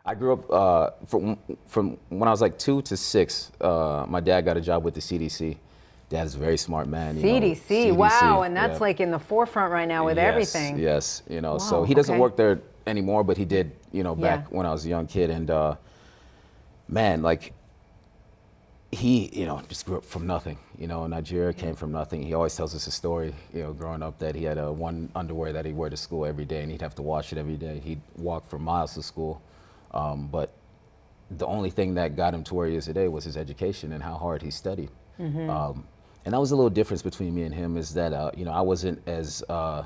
I grew up from when I was like 2 to 6. My dad got a job with the CDC. Dad's a very smart man. CDC, wow, and that's yeah. like in the forefront right now with Yes, everything. Yes, Wow, so he doesn't okay. work there anymore, but he did, back Yeah. when I was a young kid. And man, like he, just grew up from nothing. Nigeria came from nothing. He always tells us a story, growing up that he had one underwear that he'd wear to school every day, and he'd have to wash it every day. He'd walk for miles to school, but the only thing that got him to where he is today was his education and how hard he studied. And that was a little difference between me and him, is that I wasn't as I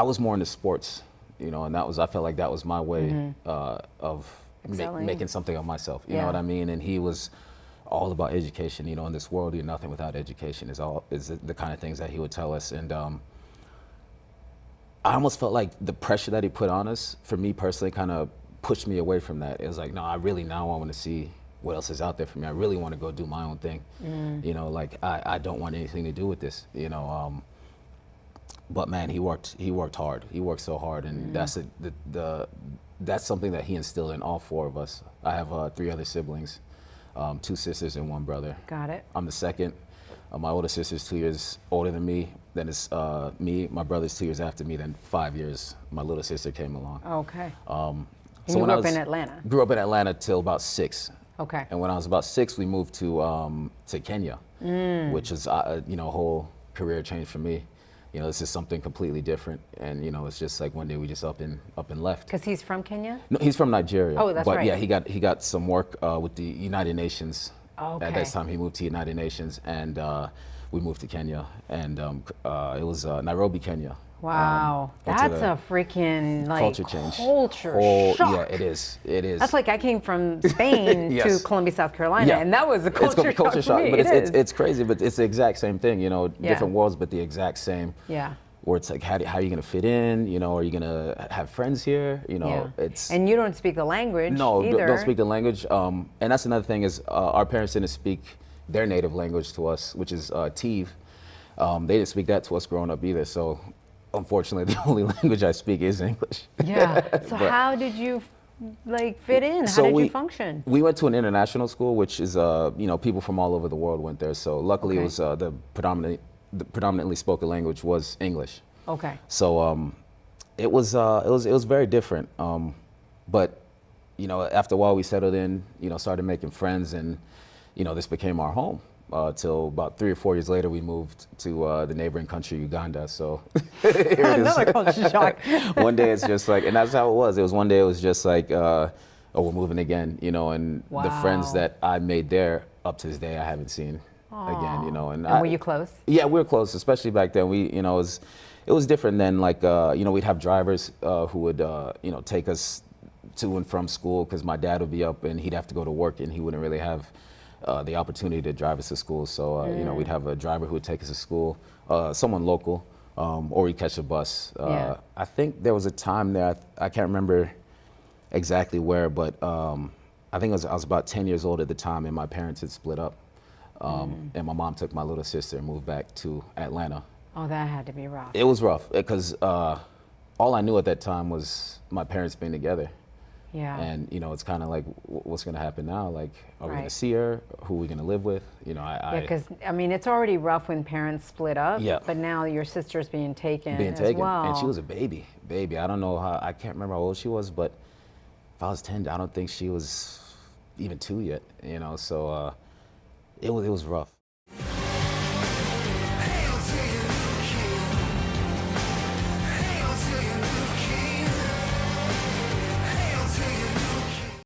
was more into sports, and I felt like that was my way of making something of myself. You know what I mean? And he was all about education. In this world, you're nothing without education. Is the kind of things that he would tell us. And I almost felt like the pressure that he put on us, for me personally, kind of pushed me away from that. It was like, no, I want to see what else is out there for me. I really want to go do my own thing. Like I don't want anything to do with this. But man, he worked hard. He worked so hard, and that's something that he instilled in all 4 of us. I have 3 other siblings, 2 sisters and 1 brother. Got it. I'm the second. My older sister's 2 years older than me. Then it's me. My brother's 2 years after me. Then 5 years, my little sister came along. Okay. So you when grew I up in Atlanta? Grew up in Atlanta till about 6. Okay. And when I was about 6, we moved to Kenya, which was a whole career change for me. This is something completely different, and it's just like one day we just up and left. Because he's from Kenya? No, he's from Nigeria. Oh, that's but right. Yeah, he got some work with the United Nations. Okay. At that time, he moved to United Nations, and we moved to Kenya, and it was Nairobi, Kenya. Wow, that's a freaking culture change. Culture shock. Yeah, it is. It is. That's like I came from Spain Yes. to Columbia, South Carolina, and that was a culture shock for me. But it's crazy, but it's the exact same thing. Different worlds, but the exact same. Yeah. Where it's like, how are you gonna fit in? Are you gonna have friends here? It's. And you don't speak the language. No, either. Don't speak the language. And that's another thing is our parents didn't speak their native language to us, which is Tiv. They didn't speak that to us growing up either. So, unfortunately, the only language I speak is English. Yeah. So how did you fit in? How did you function? We went to an international school, which is people from all over the world went there. So luckily, it was the predominantly spoken language was English. Okay. So it was very different. But after a while, we settled in. Started making friends, and this became our home. Till about 3 or 4 years later, we moved to the neighboring country, Uganda. So here it is. Another culture shock. One day it's just like, and that's how it was. One day it was just like, oh, we're moving again, and the friends that I made there up to this day I haven't seen again, And were you close? Yeah, we were close, especially back then. It was different then. Like, we'd have drivers who would, take us to and from school, because my dad would be up and he'd have to go to work, and he wouldn't really have the opportunity to drive us to school. So, we'd have a driver who would take us to school, someone local, or we'd catch a bus. I think there was a time there, I can't remember exactly where, but I think I was about 10 years old at the time, and my parents had split up. And my mom took my little sister and moved back to Atlanta. Oh, that had to be rough. It was rough, because all I knew at that time was my parents being together. Yeah. And it's kind of like, what's going to happen now? Like, are we going to see her? Who are we going to live with? Yeah, because it's already rough when parents split up. Yeah. But now your sister's being taken as well. And she was a baby. I don't know I can't remember how old she was, but if I was 10, I don't think she was even 2 yet. So it was rough.